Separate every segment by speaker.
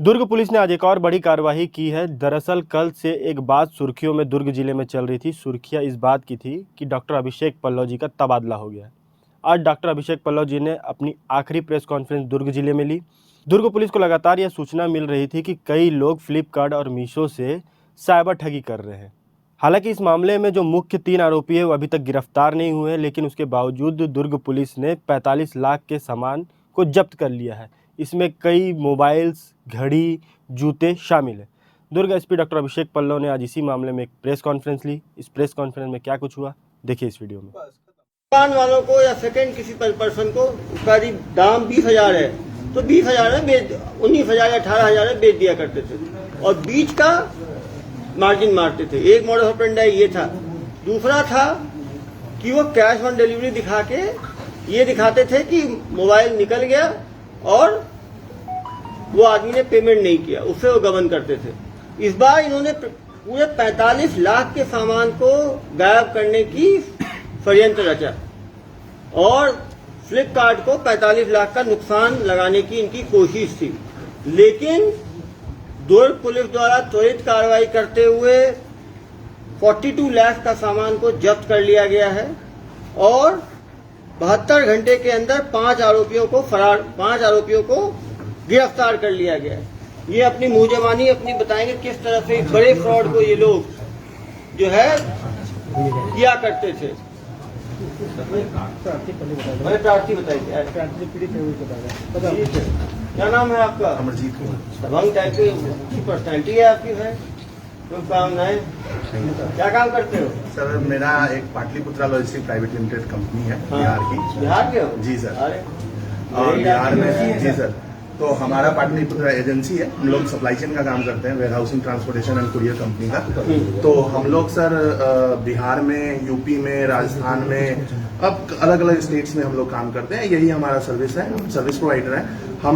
Speaker 1: दुर्ग police ने आज एक और बड़ी कार्रवाई की है। दरअसल कल से एक बात सुर्खियों में दुर्ग जिले में चल रही थी। सुर्खियां इस बात की थी कि डॉक्टर अभिषेक पल्लव जी का तबादला हो गया है। आज डॉक्टर अभिषेक पल्लव जी ने अपनी आखिरी प्रेस कॉन्फ्रेंस दुर्ग जिले में ली। दुर्ग पुलिस को लगातार यह सूचना मिल रही थी कि कई लोग फ्लिपकार्ट और मीशो से साइबर ठगी कर रहे हैं। हालांकि इस मामले में जो मुख्य 3 आरोपी है वो अभी तक गिरफ्तार नहीं हुए, लेकिन उसके बावजूद दुर्ग पुलिस ने 45 लाख के सामान को जब्त कर लिया है। इसमें कई मोबाइल्स, घड़ी, जूते शामिल है। दुर्ग एसपी डॉक्टर अभिषेक पल्लव ने आज इसी मामले में एक प्रेस कॉन्फ्रेंस ली। इस प्रेस कॉन्फ्रेंस में क्या कुछ हुआ, देखिए इस वीडियो में।
Speaker 2: दुकान वालों को या सेकंड किसी पर्सन को उसका दाम 20,000 है तो 20,000 में 19,000 या 18,000 में बेच दिया करते थे और बीच का मार्जिन मारते थे। एक मॉडल ऑपरेंडी ये था। दूसरा था कि वो कैश ऑन डिलीवरी दिखा के ये दिखाते थे कि मोबाइल निकल गया और वो आदमी ने पेमेंट नहीं किया, उससे वो गबन करते थे। इस बार इन्होंने पूरे 45 लाख के सामान को गायब करने की षड्यंत्र रचा और फ्लिपकार्ट को 45 लाख का नुकसान लगाने की इनकी कोशिश थी। लेकिन दुर्ग पुलिस द्वारा त्वरित कार्रवाई करते हुए 42 लाख का सामान को जब्त कर लिया गया है और 72 घंटे के अंदर 5 आरोपियों को गिरफ्तार कर लिया गया है। ये अपनी मुंहजबानी अपनी बताएंगे किस तरह से इस बड़े फ्रॉड को ये लोग जो है किया करते थे। प्रार्थी बताइए, क्या नाम है आपका?
Speaker 3: अमरजीत कुमार।
Speaker 2: दबंग टाइप की पर्सनैलिटी है आपकी है। शुभकामनाएं। क्या काम करते हो?
Speaker 3: सर मेरा एक Pataliputra logistic private limited company है।
Speaker 2: हाँ,
Speaker 3: बिहार की।
Speaker 2: बिहार के हो?
Speaker 3: जी सर।
Speaker 2: अरे
Speaker 3: और बिहार में जी सर, तो हमारा पाटलिपुत्रा एजेंसी है। हम लोग सप्लाई चेन का काम करते हैं, warehousing, transportation and courier company का। तो हम लोग सर बिहार में, यूपी में, राजस्थान में, अब अलग अलग स्टेट्स में हम लोग काम करते हैं। यही हमारा सर्विस है, सर्विस प्रोवाइडर है। हम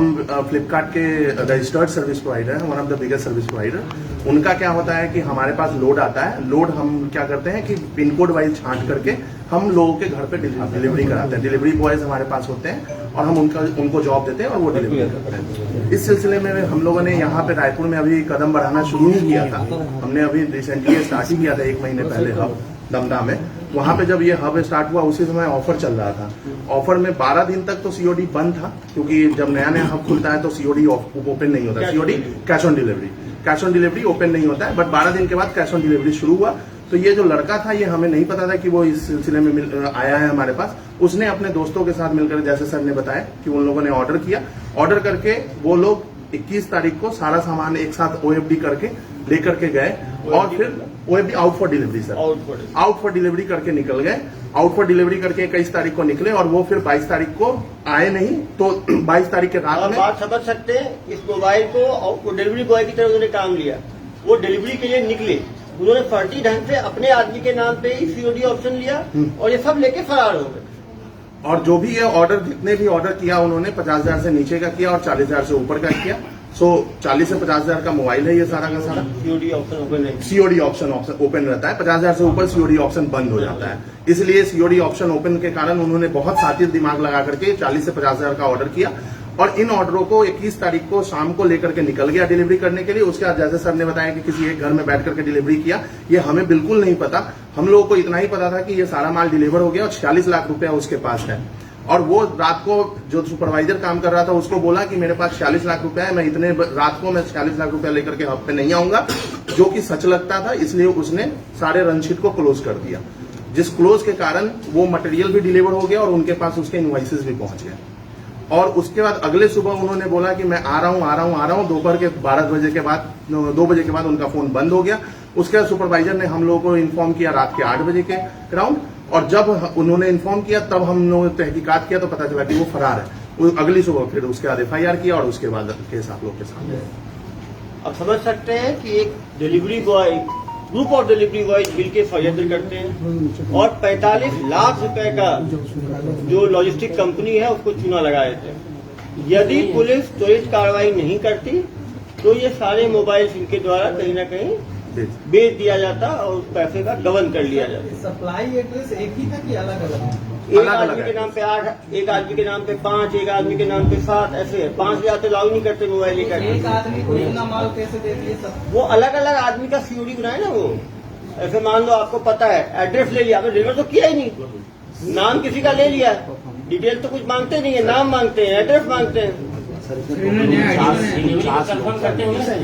Speaker 3: फ्लिपकार्ट के रजिस्टर्ड सर्विस प्रोवाइडर हैं, one of the biggest service provider. उनका क्या होता है कि हमारे पास लोड आता है। लोड हम क्या करते हैं कि पिन कोड वाइज छांट करके हम लोगों के घर पे डिलीवरी कराते हैं। डिलीवरी बॉयज हमारे पास होते हैं और हम उनको जॉब देते हैं और वो डिलीवरी करते हैं। इस सिलसिले में हम लोगों ने यहाँ पे रायपुर में अभी कदम बढ़ाना शुरू ही किया था। हमने अभी रिसेंटली स्टार्ट ही किया था 1 महीने पहले हब दमदा में। वहां पे जब ये हब स्टार्ट हुआ उसी समय ऑफर चल रहा था। ऑफर में 12 दिन तक तो सीओडी बंद था, क्योंकि जब नया नया हब खुलता है तो सीओडी ओपन नहीं होता। COD cash on delivery open नहीं होता है। बट 12 दिन के बाद कैश ऑन डिलीवरी शुरू हुआ। तो ये जो लड़का था, ये हमें नहीं पता था कि वो इस सिलसिले में आया है हमारे पास। उसने अपने दोस्तों के साथ मिलकर, जैसे सर ने बताया कि उन लोगों ने ऑर्डर किया। ऑर्डर करके वो लोग 21 तारीख को सारा सामान एक साथ ओएफडी करके लेकर के गए और फिर OFD out for delivery sir, out for delivery करके निकल गए। आउट फॉर डिलीवरी करके 21 तारीख को निकले और वो फिर 22 तारीख को आए नहीं। तो 22 तारीख के रात में
Speaker 2: बात समझ सकते हैं। इस मोबाइल को डिलीवरी बॉय की तरह उन्होंने काम लिया। वो डिलीवरी के लिए निकले, उन्होंने फर्जी ढंग से अपने आदमी के नाम पे ही सीओडी ऑप्शन लिया और ये सब लेके फरार हो गए।
Speaker 3: और जो भी ये ऑर्डर, जितने भी ऑर्डर किया उन्होंने 50,000 से नीचे का किया और 40,000 से ऊपर का किया। सो 40 से 50,000 का मोबाइल है ये सारा का सारा।
Speaker 2: सीओडी ऑप्शन ओपन है,
Speaker 3: सीओडी ऑप्शन ओपन रहता है। 50,000 से ऊपर सीओडी ऑप्शन बंद हो जाता है। इसलिए सीओडी ऑप्शन ओपन के कारण उन्होंने बहुत सातिर दिमाग लगा करके 40 से 50,000 का ऑर्डर किया और इन ऑर्डरों को 21 तारीख को शाम को लेकर के निकल गया डिलीवरी करने के लिए। उसके बाद जैसे सर ने बताया कि किसी एक घर में बैठ करके डिलीवरी किया, ये हमें बिल्कुल नहीं पता। हम लोगों को इतना ही पता था कि ये सारा माल डिलीवर हो गया और 46 लाख रुपया उसके पास है। और वो रात को जो सुपरवाइजर काम कर रहा था उसको बोला कि मेरे पास 46 लाख रुपया है, मैं इतने रात को मैं 46 लाख रुपया लेकर के हब पे नहीं आऊंगा, जो कि सच लगता था। इसलिए उसने सारे रनशीट को क्लोज कर दिया, जिस क्लोज के कारण वो मटेरियल भी डिलीवर हो गया और उनके पास उसके इनवॉइसेस भी पहुंच गए। और उसके बाद अगले सुबह उन्होंने बोला कि मैं आ रहा हूं। दोपहर के 2 बजे के बाद उनका फोन बंद हो गया। उसके बाद सुपरवाइजर ने हम लोगों को इन्फॉर्म किया रात के 8 बजे के अराउंड। और जब उन्होंने इन्फॉर्म किया तब हम लोगों ने तहकीकात किया तो पता चला कि वो फरार है। अगली सुबह फिर उसके बाद FIR किया और उसके बाद केस आप लोग के सामने।
Speaker 2: अब समझ सकते हैं कि एक delivery boy, group of delivery boy मिलकर षड्यंत्र करते हैं और 45 लाख रुपए का जो लॉजिस्टिक कंपनी है उसको चूना लगाए थे। यदि पुलिस त्वरित कार्रवाई नहीं करती तो ये सारे मोबाइल इनके द्वारा कहीं ना कहीं बेच दिया जाता और उस पैसे का गबन कर लिया जाता।
Speaker 4: सप्लाई एड्रेस एक ही था कि अलग अलग?
Speaker 2: एक
Speaker 3: अलग-अलग
Speaker 2: आदमी के
Speaker 3: है।
Speaker 2: नाम पे 8, एक आदमी के नाम पे 5, एक आदमी के नाम पे 7, ऐसे है। 5,000 तो लाउ नहीं करते मोबाइल
Speaker 4: एक
Speaker 2: लेकर।
Speaker 4: आदमी को इतना माल कैसे दे दिए सब?
Speaker 2: वो अलग अलग आदमी का सीओडी बनाए ना वो। ऐसे मान लो आपको पता है, एड्रेस ले लिया, आपने डिलीवर तो किया ही नहीं, नाम किसी का ले लिया, डिटेल तो कुछ मांगते नहीं है, नाम मांगते हैं, एड्रेस मांगते हैं।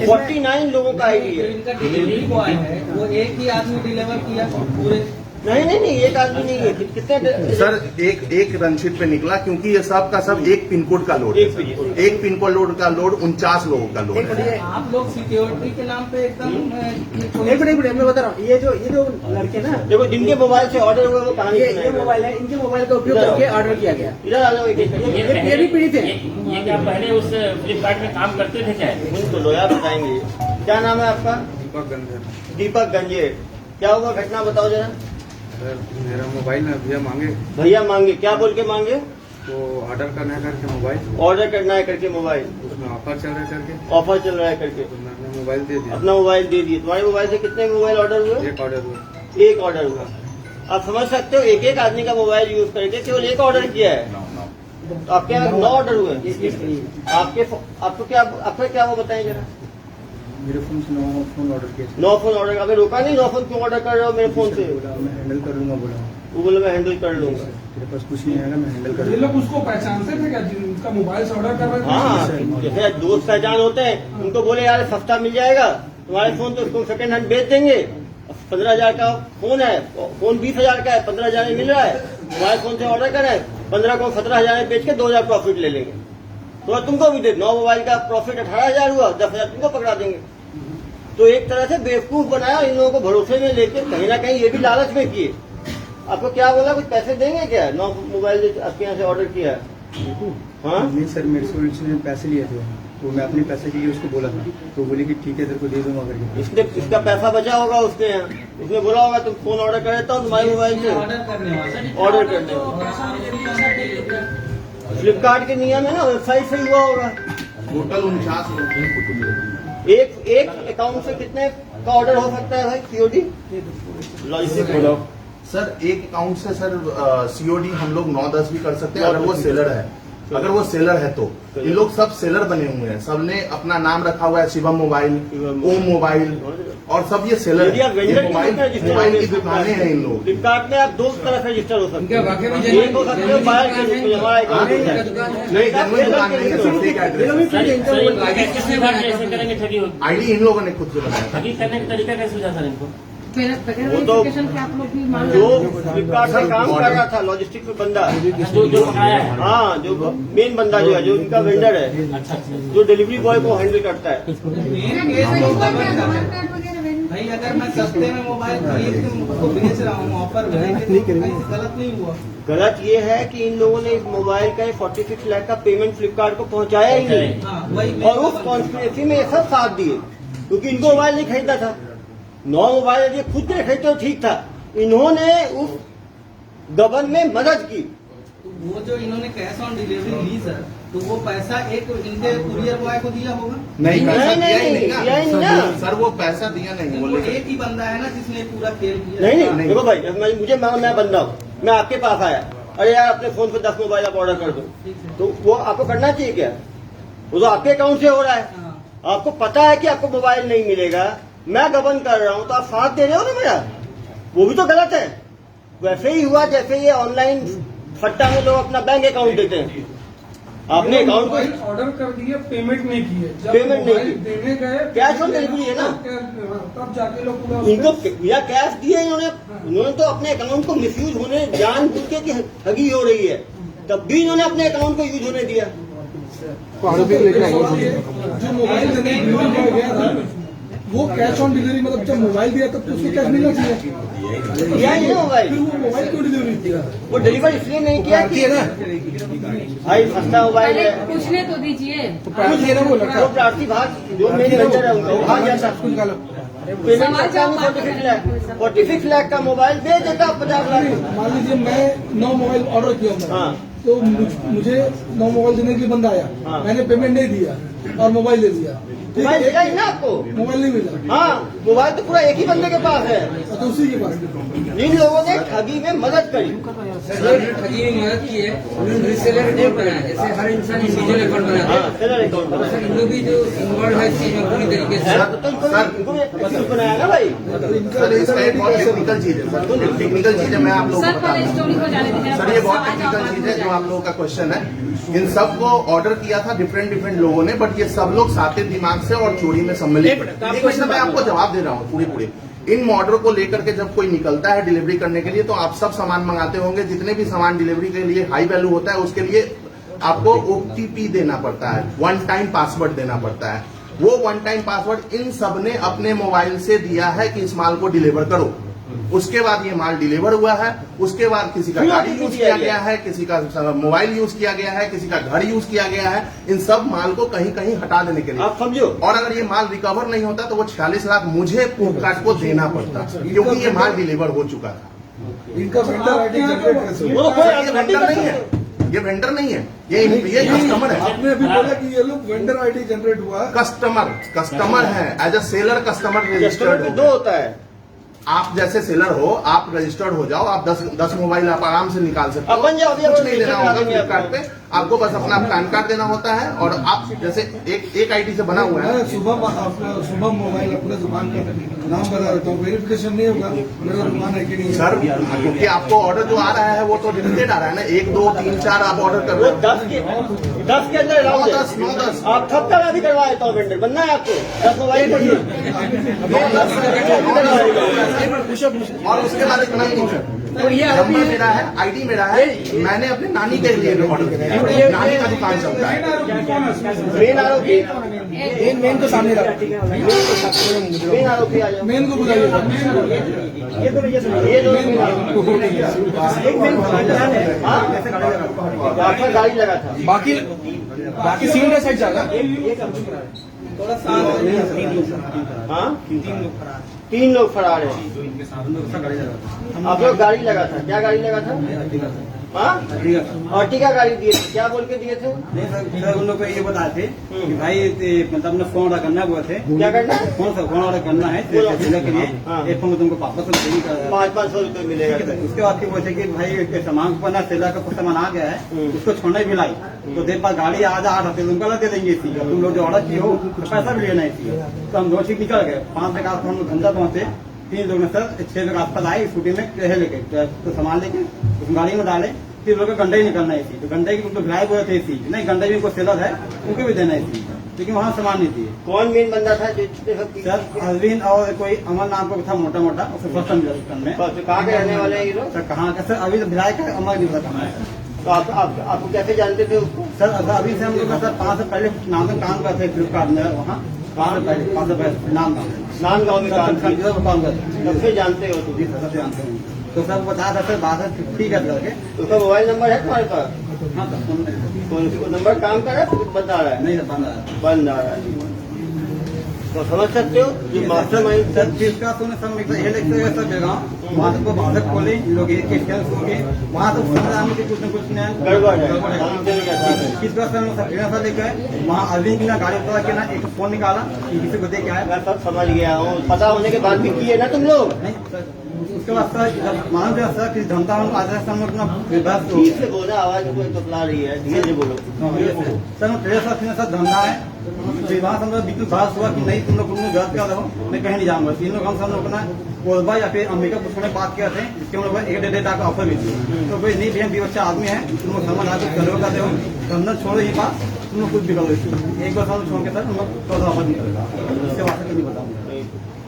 Speaker 2: 49 लोगों का आईडी
Speaker 4: जो
Speaker 2: है।
Speaker 4: इनका डिलीवरी बॉय है वो एक ही आदमी डिलीवर किया पूरे?
Speaker 2: नहीं, एक आदमी नहीं है। कितने
Speaker 3: सर एक रनशीट पे निकला, क्योंकि ये सब का सब एक पिन कोड का लोड है। एक पिन कोड लोड का लोड 49 लोगों का लोड है।
Speaker 4: आप लोग सिक्योरिटी के नाम पे एकदम
Speaker 5: एक मिनट मैं बता रहा हूँ। ये जो लड़के ना,
Speaker 2: देखो जिनके मोबाइल से ऑर्डर हुआ वो कहानी
Speaker 5: ये मोबाइल है, इनके मोबाइल का उपयोग करके ऑर्डर किया गया।
Speaker 2: इधर आ जाओ।
Speaker 5: ये भी पीड़ित है।
Speaker 6: ये क्या पहले उस फ्लिपकार्ट में काम करते थे क्या?
Speaker 2: तो लोया बताएंगे। क्या नाम है आपका? दीपक गंजेर। क्या हुआ घटना बताओ जरा।
Speaker 7: सर मेरा मोबाइल ना
Speaker 2: भैया मांगे, क्या बोल के मांगे?
Speaker 7: तो ऑर्डर करना है करके मोबाइल,
Speaker 2: ऑर्डर करना है करके मोबाइल,
Speaker 7: उसमें ऑफर चल रहा है करके,
Speaker 2: ऑफर चल रहा है करके
Speaker 7: तो मैंने मोबाइल दे दिया।
Speaker 2: अपना मोबाइल दे दिए। तुम्हारे मोबाइल से कितने मोबाइल ऑर्डर हुए?
Speaker 7: एक ऑर्डर हुआ।
Speaker 2: एक ऑर्डर हुआ। आप समझ सकते हो, एक आदमी का मोबाइल यूज करके केवल एक ऑर्डर किया है। तो आपके यहाँ 9 ऑर्डर हुए। आपको क्या वो बताएं जरा।
Speaker 7: मेरे फोन से 9 फोन ऑर्डर किए थे।
Speaker 2: 9 फोन ऑर्डर, आपने रोका नहीं? 9 फोन क्यों ऑर्डर कर रहे हो मेरे फोन से?
Speaker 7: मैं हैंडल कर लूंगा बोला।
Speaker 2: वो बोले मैं हैंडल कर लूंगा।
Speaker 7: तेरे पास कुछ नहीं आएगा, मैं हैंडल कर
Speaker 8: ये लोग उसको पहचानते थे क्या जिनका मोबाइल से ऑर्डर कर रहे थे?
Speaker 2: हाँ, जैसे दोस्त पहचान होते हैं, उनको बोले यार सस्ता मिल जाएगा तुम्हारे फोन, तो उसको सेकंड हैंड बेच देंगे। 15,000 का फोन है, फोन 20,000 का है, 15,000 में मिल रहा है, तुम्हारे फोन से ऑर्डर करें, 15 को 17,000 में बेच के 2,000 प्रॉफिट ले लेंगे। तो तुमको भी दे 9 मोबाइल का प्रॉफिट 18,000 हुआ, 10,000 तुमको पकड़ा देंगे। तो एक तरह से बेवकूफ बनाया, इन लोगों को भरोसे में लेके कहीं ना कहीं ये भी लालच में किए। आपको क्या बोला, कुछ पैसे देंगे क्या? 9 मोबाइल आपके यहाँ से ऑर्डर किया है। हाँ
Speaker 7: नहीं सर, मेरे से उसने पैसे लिए थे, तो मैं अपने पैसे के लिए उसको बोला था, तो बोले कि ठीक है तेरे को दे दूंगा करके।
Speaker 2: इसका पैसा बचा होगा उसके यहाँ, उसने बोला होगा तुम फोन ऑर्डर कर देता हूँ तुम्हारे मोबाइल से।
Speaker 4: ऑर्डर करने वाला
Speaker 2: ऑर्डर करने फ्लिपकार्ट के नियम है ना, वेबसाइट से हुआ होगा।
Speaker 3: टोटल 49 लोग।
Speaker 2: एक अकाउंट से कितने का ऑर्डर हो सकता है भाई सीओडी? लॉजिस्टिक बोलो।
Speaker 3: सर एक अकाउंट से सर सीओडी हम लोग 9-10 भी कर सकते हैं, अगर वो सेलर है। अगर वो सेलर है तो ये लोग सब सेलर बने हुए हैं, सबने अपना नाम रखा हुआ है, शिवम मोबाइल, ओम मोबाइल, और सब ये सेलर
Speaker 2: यदि आप
Speaker 3: है।
Speaker 2: वेंडर
Speaker 3: ये मोबाइल की दुकानें हैं इन लोग।
Speaker 2: फ्लिपकार्ट में आप 2 तरह से रजिस्टर हो सकते हैं। एक हो सकते हो बाहर के, जिसमें हमारा अकाउंट होता है।
Speaker 3: नहीं, जेन्युइन दुकान नहीं है सर, फेक एड्रेस।
Speaker 6: किसके साथ कैसे करेंगे ठगी होगी?
Speaker 3: आईडी इन लोगों ने खुद से बनाया था।
Speaker 6: ठगी करने का तरीका कैसे सूझा सर इनको?
Speaker 2: वो तो जो फ्लिपकार्ट से काम कर रहा था लॉजिस्टिक में बंदा,
Speaker 6: जो पकाया है।
Speaker 2: हाँ जो मेन बंदा जो है, जो उनका वेंडर है,
Speaker 6: अच्छा अच्छा।
Speaker 2: जो डिलीवरी बॉय को हैंडल करता है।
Speaker 4: भाई अगर मैं सस्ते में मोबाइल खरीद के उनको बेच रहा हूँ ऑफर में, गलत नहीं हुआ?
Speaker 2: गलत ये है कि इन लोगों ने इस मोबाइल का 46 लाख का पेमेंट फ्लिपकार्ट को पहुंचाया ही नहीं,
Speaker 4: हाँ वही
Speaker 2: और उस कॉन्स्पिरेसी में ये सब साथ दिए, क्योंकि इनको मोबाइल नहीं खरीदना था। 9 मोबाइल यदि खुद ने खरीदते तो ठीक था, इन्होंने उस गबन में मदद की।
Speaker 4: वो जो इन्होंने कैश ऑन डिलीवरी ली सर, तो वो पैसा एक इनके कुरियर बॉय को दिया होगा?
Speaker 3: नहीं, पैसा दिया ही नहीं
Speaker 2: दिया ही नहीं ना।
Speaker 3: सर वो पैसा दिया नहीं,
Speaker 4: वो
Speaker 3: बोले
Speaker 4: एक ही बंदा है ना जिसने पूरा खेल किया?
Speaker 2: नहीं देखो भाई, मैं बंदा हूँ, मैं आपके पास आया, अरे यार अपने फोन पे 10 मोबाइल आप ऑर्डर कर दो, तो वो आपको करना चाहिए क्या? वो तो आपके अकाउंट से हो रहा है,
Speaker 4: हाँ।
Speaker 2: आपको पता है कि आपको मोबाइल नहीं मिलेगा, मैं गबन कर रहा हूँ, तो आप साथ दे रहे हो ना मेरा, वो भी तो गलत है। वैसे ही हुआ जैसे ये ऑनलाइन सट्टा में लोग अपना बैंक अकाउंट देते हैं। आपने अकाउंट
Speaker 8: मोबाइल
Speaker 2: को
Speaker 8: ऑर्डर कर दिए, पेमेंट नहीं किए, जब
Speaker 2: पेमेंट नहीं
Speaker 8: मोबाइल
Speaker 2: की।
Speaker 8: देने गए
Speaker 2: कैश ऑन डिलीवरी है ना,
Speaker 8: तब जाके लोग पूरा
Speaker 2: इनको या कैश दिए इन्होंने तो अपने अकाउंट को मिसयूज होने जानबूझ के कि ठगी हो रही है, तब भी इन्होंने अपने अकाउंट को यूज होने दिया।
Speaker 8: जो मोबाइल देने डिलीवरी गया था वो कैश ऑन डिलीवरी, मतलब जब मोबाइल दिया तब तो उसको कैश मिलना चाहिए,
Speaker 2: दिया ही नहीं मोबाइल,
Speaker 8: फिर वो मोबाइल क्यों डिलीवरी किया?
Speaker 2: वो डिलीवर इसलिए नहीं किया कि भाई सस्ता मोबाइल है,
Speaker 9: पूछने तो दीजिए।
Speaker 2: वो प्रार्थी भाग जो मेन वेंडर है उनका भाग जाता, पेमेंट करता हूँ 46 लाख का मोबाइल बेच देता 50 लाख।
Speaker 8: मान लीजिए मैं 9 मोबाइल ऑर्डर किया मैं,
Speaker 2: हाँ।
Speaker 8: तो मुझे 9 मोबाइल देने के लिए बंदा आया,
Speaker 2: हाँ।
Speaker 8: मैंने पेमेंट नहीं दिया और मोबाइल ले लिया,
Speaker 2: मोबाइल देगा ही ना आपको,
Speaker 8: मोबाइल नहीं मिला,
Speaker 2: हाँ मोबाइल तो पूरा एक ही बंदे के पास है।
Speaker 8: तो उसी के पास
Speaker 2: जिन लोगों ने ठगी में मदद करी,
Speaker 4: ठगी में मदद की है, उन्होंने रीसेलर अकाउंट बनाया, जैसे हर इंसान इंडिविजुअल अकाउंट बनाता है।
Speaker 2: सेलर अकाउंट
Speaker 4: तो सर इन लोग भी जो इन्वॉल्व है इस चीज में पूरी तरीके से।
Speaker 2: तो बनाया ना भाई।
Speaker 3: सर इसका एक बहुत टेक्निकल चीज है सर, टेक्निकल चीज है, मैं आप लोगों को बता रहा हूं। सर ये बहुत टेक्निकल चीज है जो आप लोगों का क्वेश्चन है। इन सब को ऑर्डर किया था डिफरेंट लोगों ने, बट ये सब लोग साथे दिमाग से और चोरी में सम्मिलित। एक क्वेश्चन मैं आपको जवाब दे रहा हूँ पूरी। इन ऑर्डर को लेकर के जब कोई निकलता है डिलीवरी करने के लिए, तो आप सब सामान मंगाते होंगे, जितने भी सामान डिलीवरी के लिए हाई वैल्यू होता है उसके लिए आपको OTP देना पड़ता है, वन टाइम पासवर्ड देना पड़ता है। वो वन टाइम पासवर्ड इन सब ने अपने मोबाइल से दिया है कि इस माल को डिलीवर करो। उसके बाद ये माल डिलीवर हुआ है, उसके बाद किसी का गाड़ी यूज किया गया है, किसी का मोबाइल यूज किया गया है, किसी का घर यूज किया गया है, इन सब माल को कहीं कहीं हटा देने के लिए।
Speaker 2: आप समझो।
Speaker 3: और अगर ये माल रिकवर नहीं होता तो वो 46 लाख मुझे फ्लिपकार्ट को देना पड़ता, क्योंकि ये माल डिलीवर हो चुका था।
Speaker 8: इनका वेंडर आईडी जनरेट कैसे हुआ?
Speaker 2: वो तो
Speaker 3: ये वेंडर नहीं है, ये वेंडर नहीं है, ये कस्टमर है।
Speaker 8: आपने अभी बोला कि ये लोग वेंडर आईडी जनरेट हुआ।
Speaker 3: कस्टमर है, as a seller customer registered
Speaker 2: दो होता है।
Speaker 3: आप जैसे सेलर हो, आप रजिस्टर्ड हो जाओ, आप 10 मोबाइल आप आराम से निकाल सकते हो।
Speaker 2: अब बन जाओ,
Speaker 3: कुछ नहीं देना होगा फ्लिपकार्ट पे, आपको बस अपना पैन कार्ड देना होता है। और आप जैसे एक आईडी से बना हुआ है।
Speaker 8: मैं सुबह मोबाइल अपने दुकान का नाम बता देता हूँ, वेरिफिकेशन नहीं होगा मेरा दुकान है कि नहीं।
Speaker 3: सर क्योंकि आपको ऑर्डर जो आ रहा है वो तो लिमिटेड आ रहा है ना, 1 2 3 4 आप ऑर्डर कर रहे हो।
Speaker 2: 10 के अंदर अलाउड है।
Speaker 3: 9-10
Speaker 2: आप कब तक अभी करवा देता हूँ वेंडर बनना है आपको 10 मोबाइल
Speaker 3: और उसके बाद इतना ही नहीं सर, नंबर मेरा है, आईडी मेरा है, मैंने अपने नानी के लिए ऑर्डर किया, नानी का दुकान चलता है।
Speaker 2: मेन आरोपी
Speaker 8: मेन को सामने रखा,
Speaker 2: मेन आरोपी आ जाओ।
Speaker 8: मेन को बुलाइए।
Speaker 2: ये तो एक मेन आपका गाड़ी लगा था।
Speaker 8: बाकी सीनियर साइड जाएगा।
Speaker 4: थोड़ा साथ
Speaker 2: हाँ 3 लोग फरार है। आप लोग गाड़ी लगा था, क्या गाड़ी लगा था? हाँ अर्टिगा गाड़ी दिए थे, क्या बोल के दिए थे?
Speaker 7: नहीं सर उन लोग को ये बताए थे कि भाई मतलब अपना फोन ऑर्डर करना हुआ थे।
Speaker 2: क्या करना है?
Speaker 7: फोन ऑर्डर करना है सिलेंडर के लिए।
Speaker 2: हाँ।
Speaker 7: एक फोन तुमको वापस
Speaker 2: 500 रुपये मिलेगा।
Speaker 7: उसके बाद फिर बोलते कि भाई सामान पर ना सेलर का कुछ सामान आ गया है, उसको छोड़ना ही मिलाई तो देर बाद गाड़ी आधा 8 हफ्ते तुमको अलग दे देंगे इसी का, तुम लोग जो ऑर्डर किए हो तो पैसा भी लेना इसी का। तो हम 2 चीज निकल गए, 5 तक आप हम धंधा पहुंचे, 3 लोग ने सर 6 लोग आसपास आए स्कूटी में कहे लेके तो सामान लेके उस गाड़ी में डाले। 3 लोग का गंडा ही निकलना है इसी, तो गंडे की तो ड्राइव हुए थे इसी, नहीं गंडे भी कोई सेलर है उनको भी देना इसी, लेकिन वहाँ सामान नहीं दिए।
Speaker 2: कौन मेन बंदा था जो
Speaker 7: सर अरविंद और कोई अमर नाम का था मोटा उससे फर्स्ट टाइम में।
Speaker 2: कहाँ के रहने वाले हैं ये लोग?
Speaker 7: सर कहाँ का? सर अभी तो विधायक है, अमर नहीं पता कहाँ है।
Speaker 2: तो आपको कैसे जानते थे उसको?
Speaker 7: सर अभी से हम लोग सर 5 साल पहले नाम का काम करते फ्लिपकार्ट में, वहाँ 5 साल पहले नाम
Speaker 2: गाँव में काम
Speaker 7: करते।
Speaker 2: तब से जानते हो तुम?
Speaker 7: सब जानते हैं। तो सर बता था सर बात ठीक है करके।
Speaker 2: उसका मोबाइल नंबर है तुम्हारे पास?
Speaker 7: हाँ सर
Speaker 2: तो उसको नंबर काम कर रहा है तो बता रहा है?
Speaker 7: नहीं सर बंद आया।
Speaker 2: बंद आ रहा है। तो समझ सकते हो जो मास्टर माइंड
Speaker 7: सर जिसका सुने सब ये लिखते हुए सब जगह वहाँ तक को बाधक खोले लोग वहाँ तो कुछ न कुछ
Speaker 2: गड़बड़ है।
Speaker 7: किस बात सर लेकर वहाँ अरविंद की ना गाड़ी उतरा के ना एक फोन निकाला कि किसी को दे के आया।
Speaker 2: मैं सब समझ गया हूँ, पता होने के बाद भी किए ना तुम लोग?
Speaker 7: नहीं सर उसके बाद सर मान लिया सर किसी धमता हम आज हम अपना विभाग
Speaker 2: ठीक से बोला, आवाज कोई तपला रही है, धीरे से बोलो।
Speaker 7: सर तेरे साथ धंधा है विवाह हम लोग बिल्कुल बहस हुआ कि नहीं तुम लोग गलत कर रहे हो, मैं कहीं नहीं जाऊंगा। 3 लोग हम अपना कोलबा या फिर अंबिका पुष्प में बात किया थे, जिसके हम लोग 1.5 लाख का ऑफर भी थी। तो भाई नहीं भैया 20 बच्चा आदमी है, तुम लोग समझ आकर करो कर दो धंधा छोड़ो ही बात, तुम लोग कुछ भी करो। एक बार हम छोड़ के सर हम लोग 14 ऑफर निकलेगा, इसके बाद नहीं बताऊंगा।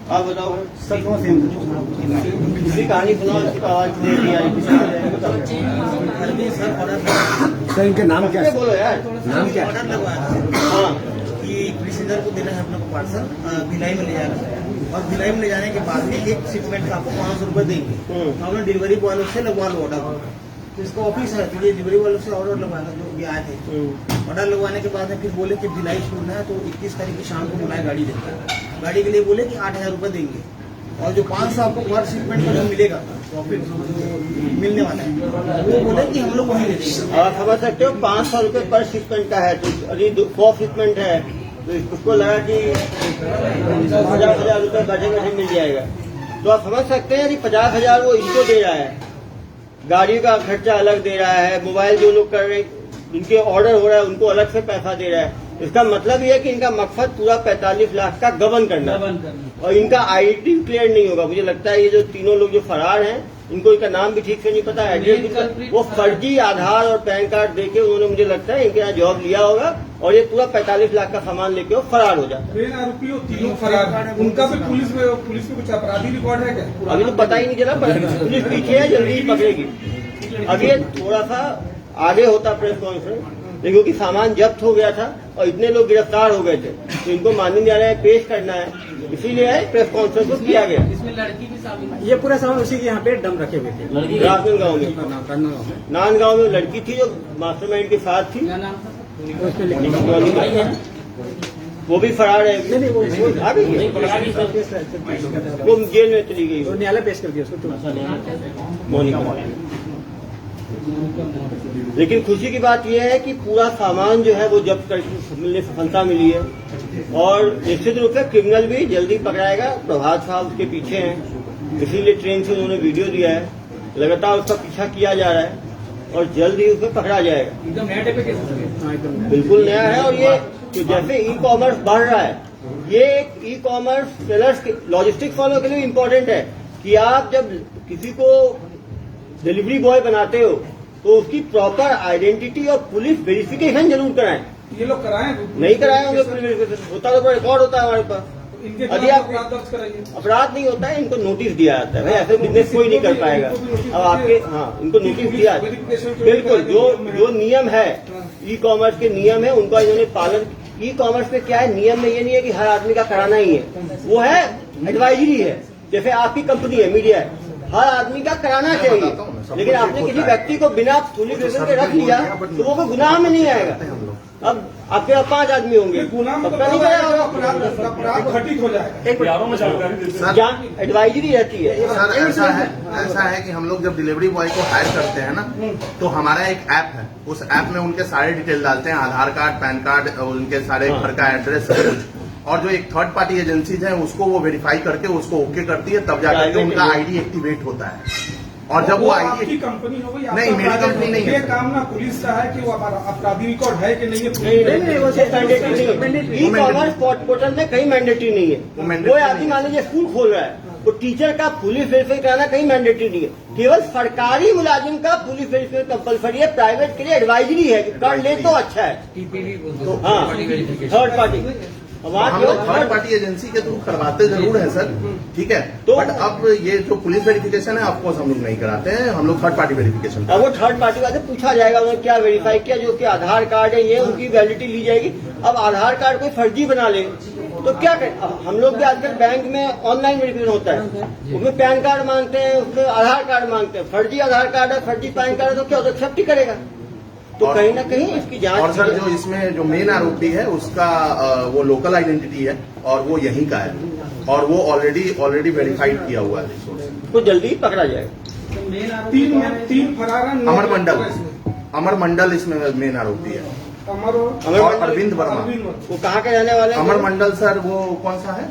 Speaker 2: आप बताओ
Speaker 7: सर कौन सेम
Speaker 2: दूसरी कहानी सुनाओ, इसकी आवाज दे दिया
Speaker 5: सर इनके नाम क्या है?
Speaker 2: बोलो यार,
Speaker 5: नाम क्या है?
Speaker 9: ऑर्डर लगवाया था
Speaker 2: हाँ
Speaker 9: कि प्रिसीजर को देना है अपने को पार्सल भिलाई में ले जाना है, और भिलाई में ले जाने के बाद में एक शिपमेंट का आपको 500 रुपये देंगे। तो हमने डिलीवरी बॉय से लगवा लो ऑर्डर, तो इसका ऑफिस है, तो ये डिलीवरी वालों से ऑर्डर लगवाना जो भी आए थे। ऑर्डर लगवाने के बाद में फिर बोले कि भिलाई छोड़ना है, तो 21 तारीख की शाम को बुलाए गाड़ी देंगे। गाड़ी के लिए बोले कि 8000 रुपये देंगे, और जो 500 आपको पर शिपमेंट का जो मिलेगा प्रॉफिट मिलने वाला है वो बोले कि हम लोग वहीं दे देंगे।
Speaker 2: आप समझ सकते हो 500 रुपये पर शिपमेंट का है, तो अभी 100 शिपमेंट है, तो उसको लगा कि 50,000 रुपये बैठे बैठे मिल जाएगा। तो आप समझ सकते हैं यदि 50,000 वो इनको दे रहा है गाड़ी का खर्चा अलग दे रहा है, मोबाइल जो लोग कर रहे जिनके ऑर्डर हो रहा है उनको अलग से पैसा दे रहा है। इसका मतलब ये है कि इनका मकसद पूरा 45 लाख का गबन करना है और इनका आईडी क्लियर नहीं होगा। मुझे लगता है ये जो तीनों लोग जो फरार हैं इनको इनका नाम भी ठीक से नहीं पता, एड्रेस भी नहीं, वो फर्जी आधार और पैन कार्ड देके उन्होंने मुझे लगता है इनके यहाँ जॉब लिया होगा और ये पूरा 45 लाख का सामान लेके वो फरार हो जाता है।
Speaker 8: मेन आरोपी वो तीनों फरार, उनका भी पुलिस में कुछ अपराधी रिकॉर्ड है क्या?
Speaker 2: अभी तो पता ही नहीं चला, पुलिस पीछे है, जल्दी ही पकड़ेगी। अभी ये थोड़ा सा आगे होता प्रेस कॉन्फ्रेंस, लेकिन क्योंकि सामान जब्त हो गया था और इतने लोग गिरफ्तार हो गए थे तो इनको माननीय न्यायालय में पेश करना है, इसीलिए प्रेस कॉन्फ्रेंस को किया गया।
Speaker 6: इसमें लड़की भी शामिल है।
Speaker 5: ये पूरा सामान उसी के यहाँ पे डम रखे हुए थे।
Speaker 6: लड़की
Speaker 2: राजनांदगांव में, नांदगांव में लड़की थी जो मास्टरमाइंड के साथ थी,
Speaker 6: क्या नाम था?
Speaker 2: वो भी फरार है,
Speaker 5: नहीं, वो
Speaker 2: आ गई है।
Speaker 6: नहीं पकड़ा भी सर।
Speaker 2: वो जेल में चली गई
Speaker 5: तो न्यायालय पेश कर दिया उसको।
Speaker 2: मोनिका। लेकिन खुशी की बात यह है कि पूरा सामान जो है वो जब्त करके मिलने सफलता मिली है और निश्चित रूप से क्रिमिनल भी जल्दी पकड़ाएगा। प्रभात साहब उसके पीछे हैं, इसीलिए ट्रेन से उन्होंने वीडियो दिया है, लगातार उसका पीछा किया जा रहा है और जल्द ही उसे पकड़ा जाएगा।
Speaker 8: एकदम नया टाइप के केस है।
Speaker 2: बिल्कुल नया है और ये तो जैसे ई कॉमर्स बढ़ रहा है, ये एक ई कॉमर्स सेलर्स लॉजिस्टिक्स वालों के लिए इम्पोर्टेंट है कि आप जब किसी को डिलीवरी बॉय बनाते हो तो उसकी प्रॉपर आइडेंटिटी और पुलिस वेरिफिकेशन जरूर कराएं।
Speaker 8: ये लोग कराए
Speaker 2: नहीं कराए होंगे पुलिस वेरिफिकेशन, होता तो रिकॉर्ड होता है हमारे पास।
Speaker 8: इनके
Speaker 2: यदि आप
Speaker 8: खिलाफ दर्ज कराइए।
Speaker 2: अपराध नहीं होता है, इनको नोटिस दिया जाता है, भाई ऐसे बिजनेस कोई नहीं कर पाएगा। अब आपके इनको नोटिस दिया जाता है। बिल्कुल जो नियम है, ई कॉमर्स के नियम है उनका इन्होंने पालन। ई कॉमर्स में क्या है, नियम में ये नहीं है कि हर आदमी का कराना ही है, वो है एडवाइजरी है। जैसे आपकी कंपनी है, मीडिया है, हर आदमी का कराना चाहिए, लेकिन आपने किसी व्यक्ति को बिना पुलिस स्टेशन के रख लिया तो वो कोई गुनाह में नहीं आएगा। अब आपके 5 आदमी होंगे,
Speaker 8: गुनाह में
Speaker 2: पक्का नहीं कराया
Speaker 8: अपराध घटित हो जाएगा।
Speaker 2: एडवाइजरी रहती है।
Speaker 3: सर ऐसा है कि हम लोग जब डिलीवरी बॉय को हायर करते हैं ना, तो हमारा एक ऐप है, उस ऐप में उनके सारे डिटेल डालते हैं, आधार कार्ड, पैन कार्ड, उनके सारे घर का एड्रेस, सब कुछ। और जो एक थर्ड पार्टी एजेंसीज है उसको वो वेरीफाई करके उसको ओके करती है, तब जाकर के उनका आईडी एक्टिवेट होता है। और जब वो
Speaker 8: आपकी
Speaker 3: आईडी
Speaker 8: कंपनी हो गई,
Speaker 3: नहीं, मेरी कंपनी नहीं है।
Speaker 8: ये काम ना पुलिस का है कि वो अपराधी रिकॉर्ड है कि नहीं है।
Speaker 2: नहीं, वो मैंडेटरी नहीं है। ई कॉमर्स पोर्टल में कहीं मैंडेटरी नहीं है। कोई आदमी मान लीजिए स्कूल खोल रहा है, तो टीचर का पुलिस वेरीफाई कराना कहीं मैंडेटरी नहीं है। केवल सरकारी मुलाजिम का पुलिस वेरीफाई कंपलसरी है, प्राइवेट के लिए एडवाइजरी है कि कर ले तो अच्छा है। तो हाँ, थर्ड पार्टी
Speaker 3: हम लोग थर्ड पार्टी एजेंसी के थ्रू करवाते जरूर है सर, ठीक है,
Speaker 2: तो
Speaker 3: बट अब ये जो पुलिस वेरिफिकेशन है ऑफकोर्स हम लोग नहीं कराते हैं, हम लोग थर्ड पार्टी वेरिफिकेशन।
Speaker 2: अब वो थर्ड पार्टी वाले पूछा जाएगा उन्होंने क्या वेरीफाई किया, जो कि आधार कार्ड है ये उनकी वैलिडिटी ली जाएगी। अब आधार कार्ड कोई फर्जी बना ले तो क्या करें। अब हम लोग भी आजकल बैंक में ऑनलाइन वेरिफिकेशन होता है, उसमें पैन कार्ड मांगते हैं, उसमें आधार कार्ड मांगते हैं, फर्जी आधार कार्ड है, फर्जी पैन कार्ड है, तो क्या होता है, एक्सेप्ट ही करेगा। तो कहीं ना कहीं इसकी जांच।
Speaker 3: और सर जो इसमें जो मेन आरोपी है उसका वो लोकल आइडेंटिटी है और वो यहीं का है और वो ऑलरेडी वेरीफाइड किया हुआ है,
Speaker 2: तो जल्दी ही पकड़ा जाएगा।
Speaker 8: तीन फरार हैं।
Speaker 3: अमर मंडल इसमें मेन आरोपी है और अरविंद वर्मा।
Speaker 2: वो कहाँ के रहने वाले हैं?
Speaker 3: अमर मंडल सर वो कौन सा है,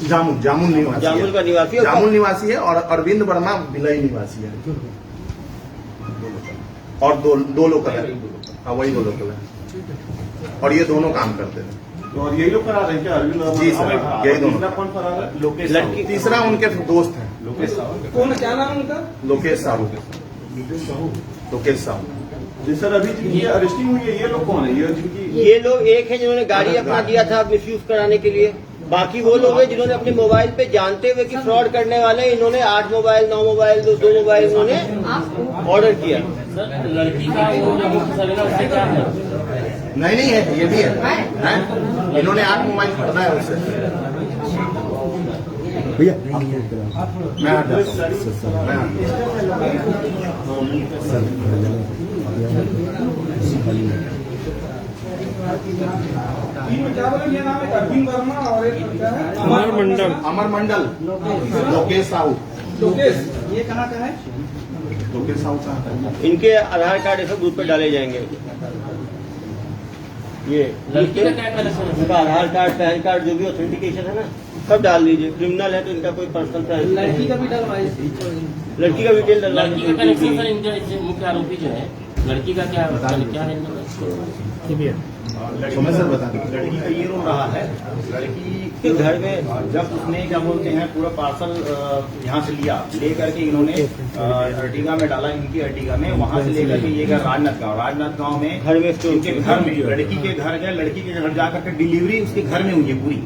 Speaker 3: जामुन निवासी,
Speaker 2: जामुन का निवासी है।
Speaker 3: जामुन निवासी है और अरविंद वर्मा भिलाई निवासी है और दो लोकल है। हाँ वही 2 लोकल है और ये दोनों काम करते थे।
Speaker 10: और यही लोग फरार हैं क्या?
Speaker 3: जी सर, यही दोनों।
Speaker 10: कौन फरार है?
Speaker 2: लड़की
Speaker 3: तीसरा उनके दोस्त है
Speaker 8: कौन, क्या नाम उनका?
Speaker 3: लोकेश साहू।
Speaker 10: जी सर, अभी जिनकी अरेस्टिंग हुई है ये लोग कौन है?
Speaker 2: ये लोग एक है जिन्होंने गाड़ी अपना दिया था मिसयूज कराने के लिए, बाकी वो लोग हैं जिन्होंने अपने मोबाइल पे जानते हुए कि फ्रॉड करने वाले हैं, इन्होंने 8 मोबाइल 9 मोबाइल 2 मोबाइल इन्होंने ऑर्डर किया।
Speaker 6: सर लड़की का वो जो मुख्य सवेरा उससे क्या है?
Speaker 3: नहीं है, ये भी है। इन्होंने 8 मोबाइल खरीदा है उससे। भैया मैं आ जाता
Speaker 8: क्या बोले, ये नाम है अरविंद वर्मा और एक क्या है?
Speaker 3: अमर मंडल लोकेश साहू।
Speaker 8: लोकेश, ये कहाँ का है?
Speaker 3: लोकेश साहू कहाँ का है?
Speaker 2: इनके आधार कार्ड ऐसे ग्रुप पे डाले जाएंगे। ये
Speaker 6: लड़की का क्या कनेक्शन है?
Speaker 2: उनका आधार कार्ड पैन कार्ड जो भी ऑथेंटिकेशन है ना, सब डाल दीजिए, क्रिमिनल है तो इनका कोई पर्सनल प्राइवेसी
Speaker 4: लड़की का भी डलवाए
Speaker 2: लड़की का डिटेल डलवा
Speaker 6: लड़की का कनेक्शन सर, इनका इससे मुख्य आरोपी जो है लड़की का क्या है इनका?
Speaker 3: मैं सर बता दूं।
Speaker 7: लड़की का ये रोल रहा है, लड़की के घर में जब उसने क्या बोलते हैं पूरा पार्सल यहाँ से लिया, ले करके इन्होंने अर्टिगा में डाला, इनकी अर्टिगा में, वहाँ से लेकर के ये गया राजनाथ गांव में
Speaker 2: घर में
Speaker 7: उनके घर में लड़की के घर गए, लड़की के घर जाकर के डिलीवरी उसके घर में हुई है पूरी,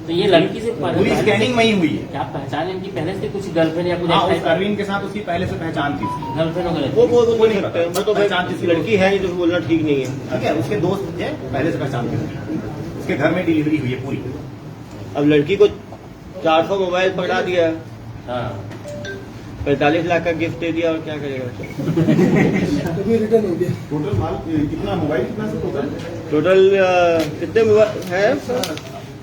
Speaker 6: तो ये लड़की से
Speaker 7: पूरी स्कैनिंग वही हुई है।
Speaker 6: क्या पहचान इनकी पहले से कुछ गर्लफ्रेंड या कुछ
Speaker 7: हाँ,
Speaker 6: ऐसा
Speaker 7: उस अरविंद के साथ उसकी पहले से पहचान थी,
Speaker 6: गर्लफ्रेंड वगैरह?
Speaker 2: वो बोल
Speaker 7: नहीं
Speaker 2: नहीं
Speaker 7: पता।
Speaker 2: सकते, वो तो
Speaker 7: पहचान किसी
Speaker 2: लड़की है नहीं तो बोलना ठीक नहीं है।
Speaker 7: ठीक है, उसके दोस्त थे पहले से पहचान थी, उसके घर में डिलीवरी हुई है पूरी।
Speaker 2: अब लड़की को 400 मोबाइल पकड़ा दिया,
Speaker 6: हाँ
Speaker 2: 45 लाख का गिफ्ट दे दिया, और क्या करेगा?
Speaker 8: अभी रिटर्न हो गया।
Speaker 10: टोटल माल कितना मोबाइल कितना से
Speaker 2: टोटल कितने मोबाइल है सर?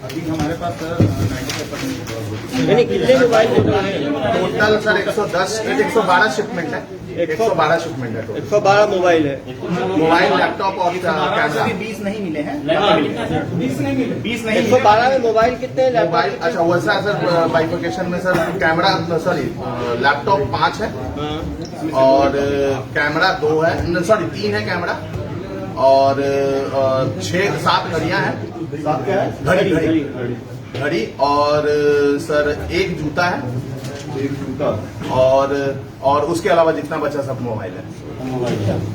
Speaker 7: अभी हमारे पास सर 95%
Speaker 2: यानी कितने मोबाइल टोटल है?
Speaker 3: टोटल सर 112 शिपमेंट है, 112 शिपमेंट है टोटल।
Speaker 2: 112 मोबाइल है,
Speaker 3: मोबाइल, लैपटॉप और कैमरा।
Speaker 7: अभी 20 नहीं मिले हैं,
Speaker 6: लड़का कितना सर?
Speaker 7: 20 नहीं मिले, 20 नहीं मिले।
Speaker 2: 112 में मोबाइल कितने हैं?
Speaker 3: मोबाइल
Speaker 2: लैपटॉप
Speaker 3: अच्छा वैसा सर बाइफिकेशन में सर कैमरा सॉरी लैपटॉप 5 है
Speaker 2: हाँ,
Speaker 3: और कैमरा 2 है, सॉरी 3 है कैमरा, और 6-7 घड़ियां हैं,
Speaker 10: क्या है?
Speaker 3: घड़ी, और सर 1 जूता है,
Speaker 10: एक जूता।
Speaker 3: और उसके अलावा जितना बचा सब मोबाइल है,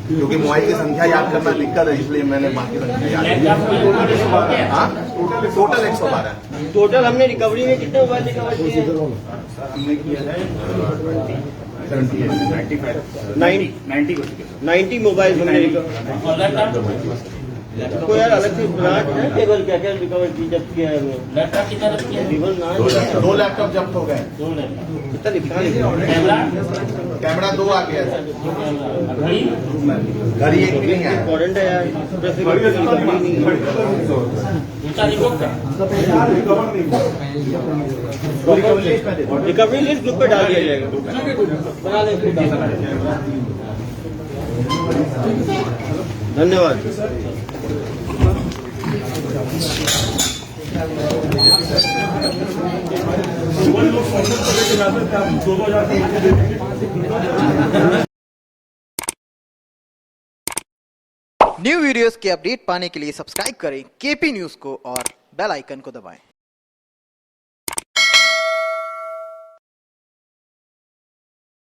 Speaker 3: क्योंकि मोबाइल की संख्या याद करना दिक्कत है, इसलिए मैंने बाकी संख्या याद की। हाँ टोटल 112।
Speaker 2: टोटल हमने रिकवरी में कितने मोबाइल रिकवर किए हैं?
Speaker 7: हमने किया है 90 को चुके हैं।
Speaker 2: 90 मोबाइल हमने रिकवर।
Speaker 6: और लैपटॉप
Speaker 2: को यार अलग से ब्रांच है, केवल क्या क्या रिकवर की जब्त किया है हमने?
Speaker 6: लैपटॉप कितना रख किया?
Speaker 2: केवल ना
Speaker 3: 2 लैपटॉप जब्त हो गए,
Speaker 6: दो लैपटॉप,
Speaker 2: कितना लिखा है?
Speaker 6: कैमरा,
Speaker 3: कैमरा 2 आ गया है,
Speaker 6: घड़ी,
Speaker 3: घड़ी 1 भी नहीं आया।
Speaker 2: इम्पोर्टेंट है यार, प्रेस रिकवरी नहीं है।
Speaker 6: उनका रिपोर्ट का
Speaker 2: रिकवरी लिस्ट ग्रुप पे डाल दिया जाएगा, बना लें। धन्यवाद।
Speaker 11: न्यू वीडियोस के अपडेट पाने के लिए सब्सक्राइब करें केपी न्यूज को और बेल आइकन को दबाएं।